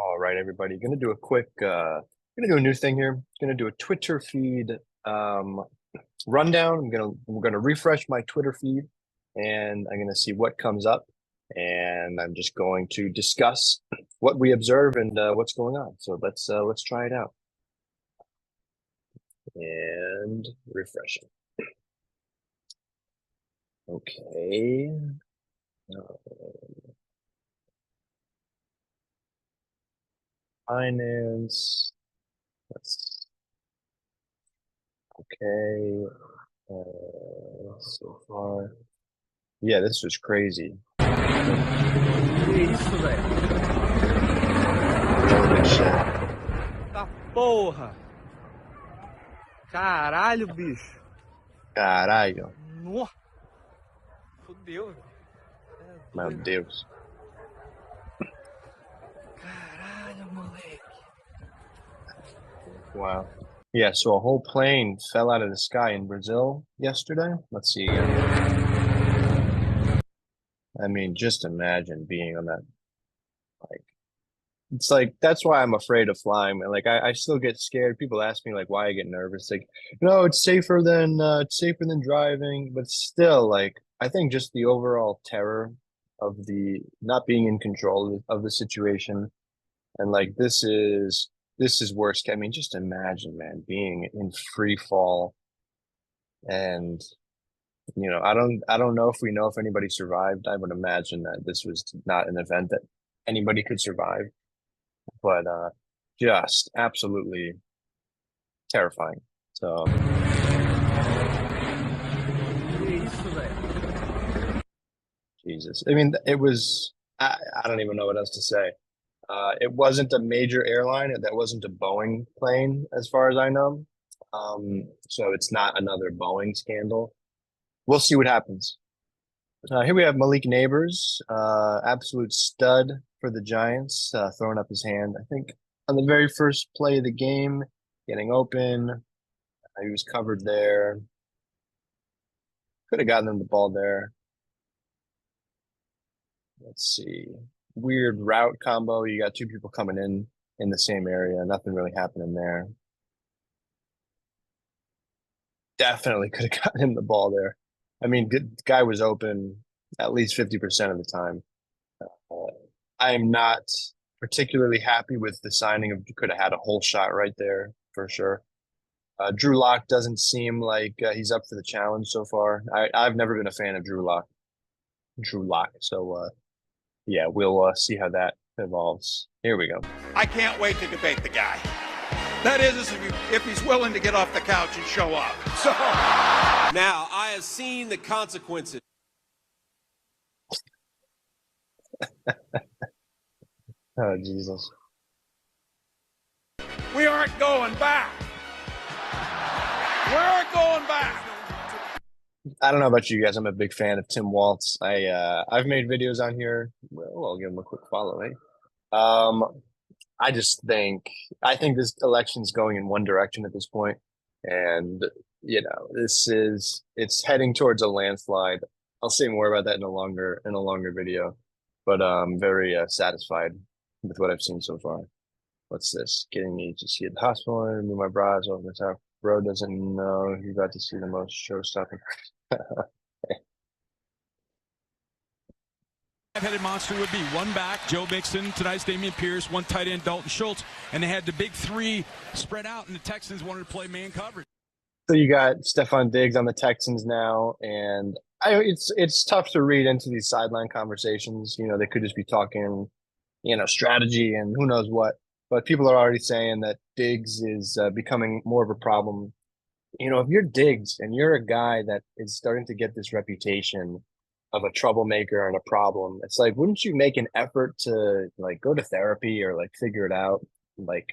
All right, everybody. Going to do a quick, going to do a new thing here. Going to do a Twitter feed um, rundown. We're gonna refresh my Twitter feed, and I'm gonna see what comes up, and I'm just going to discuss what we observe and what's going on. So let's try it out and refreshing. Okay. Finance. Let's okay. So far, yeah, this was crazy. Que isso, velho? Holy shit. Tá porra! Caralho, bicho! Caralho. Nossa! Fudeu, velho. Meu Deus. Caralho, moleque. Wow. Yeah, so a whole plane fell out of the sky in Brazil yesterday. Let's see again. I mean, just imagine being on that. Like, it's like that's why I'm afraid of flying. Like, I still get scared. People ask me like why I get nervous. Like, no, it's safer than driving, but still, like, I think just the overall terror of the not being in control of the situation, and like this is worse. I mean, just imagine, man, being in free fall, and I don't know if anybody survived. I would imagine that this was not an event that anybody could survive, but just absolutely terrifying. So Que isso, velho? Jesus, I mean, I don't even know what else to say. It wasn't a major airline. That wasn't a Boeing plane, as far as I know. So it's not another Boeing scandal. We'll see what happens. Here we have Malik Neighbors, absolute stud for the Giants, throwing up his hand. I think on the very first play of the game, getting open, he was covered there. Could have gotten them the ball there. Let's see. Weird route combo. You got two people coming in the same area. Nothing really happening there. Definitely could have gotten him the ball there. I mean, guy was open at least 50% of the time. I am not particularly happy with the signing of could have had a whole shot right there for sure. Drew Lock doesn't seem like he's up for the challenge so far. I've never been a fan of Drew Lock. So yeah, we'll see how that evolves. Here we go. I can't wait to debate the guy. That is, if he's willing to get off the couch and show up. So now I have seen the consequences. Oh Jesus. We aren't going back. We aren't going back. I don't know about you guys. I'm a big fan of Tim Waltz. I've made videos on here. Well, I'll give him a quick follow, eh? I think this election's going in one direction at this point, and it's heading towards a landslide. I'll say more about that in a longer video, but I'm very satisfied with what I've seen so far. What's this? Getting me to see at the hospital and move my bras over the top. Bro doesn't know he's about to see the most show-stopping. Headed monster would be one back, Joe Mixon, tonight's Dameon Pierce, one tight end, Dalton Schultz, and they had the big three spread out, and the Texans wanted to play man coverage. So you got Stefon Diggs on the Texans now, and it's tough to read into these sideline conversations. They could just be talking, strategy and who knows what. But people are already saying that Diggs is becoming more of a problem. If you're Diggs and you're a guy that is starting to get this reputation of a troublemaker and a problem, it's like, wouldn't you make an effort to like go to therapy or like figure it out? Like,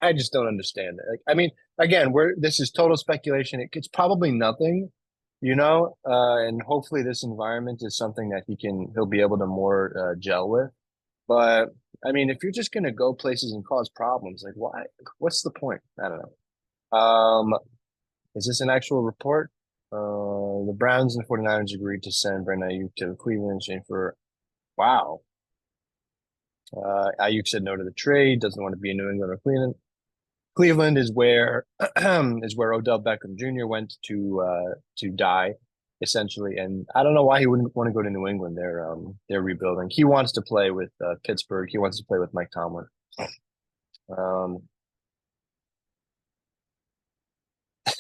I just don't understand it. Like, I mean, again, this is total speculation. It's probably nothing, and hopefully this environment is something that he'll be able to more gel with. But I mean, if you're just going to go places and cause problems, like why? What's the point? I don't know. Is this an actual report? The Browns and 49ers agreed to send Brandon Ayuk to Cleveland in exchange for, wow. Ayuk said no to the trade, doesn't want to be in New England or Cleveland. Cleveland is where is where Odell Beckham Jr. went to die, essentially. And I don't know why he wouldn't want to go to New England. They're rebuilding. He wants to play with Pittsburgh. He wants to play with Mike Tomlin. Um,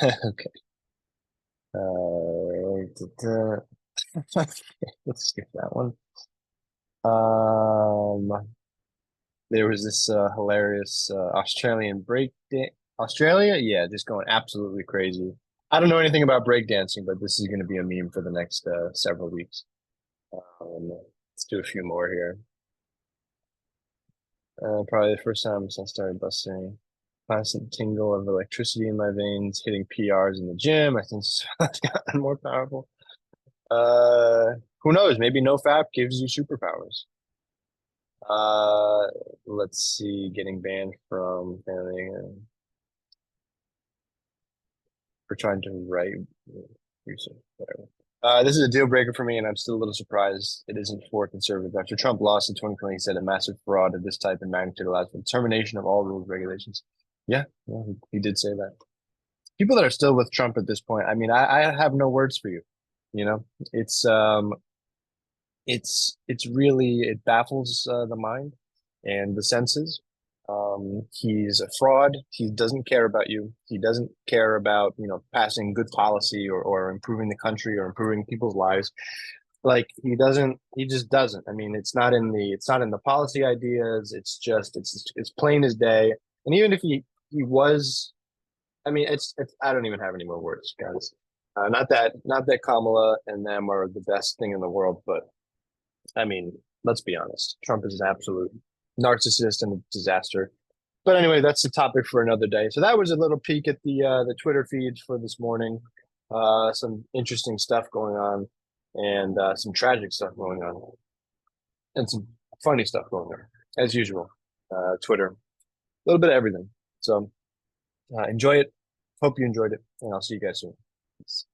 okay. Let's skip that one. There was this hilarious Australian break Australia, yeah, just going absolutely crazy. I don't know anything about breakdancing, but this is going to be a meme for the next several weeks. Let's do a few more here. Probably the first time since I started busting. Constant tingle of electricity in my veins, hitting PRs in the gym. I think it's gotten more powerful. Who knows? Maybe NoFap gives you superpowers. Let's see. Getting banned from family for trying to write research. Whatever. This is a deal breaker for me, and I'm still a little surprised it isn't for conservatives. After Trump lost in 2020, he said a massive fraud of this type and magnitude allows for the termination of all rules regulations. Yeah, he did say that. People that are still with Trump at this point, I mean, I have no words for you. You know, it's really it baffles the mind and the senses. He's a fraud. He doesn't care about you. He doesn't care about, passing good policy or improving the country or improving people's lives. Like he just doesn't. I mean, it's not in the policy ideas. It's plain as day. And even if he was, I mean, I don't even have any more words, guys. Not that Kamala and them are the best thing in the world, but I mean, let's be honest. Trump is an absolute narcissist and a disaster. But anyway, that's the topic for another day. So that was a little peek at the Twitter feeds for this morning. Some interesting stuff going on, and some tragic stuff going on, and some funny stuff going on, as usual. Twitter, a little bit of everything. So enjoy it. Hope you enjoyed it, and I'll see you guys soon. Peace.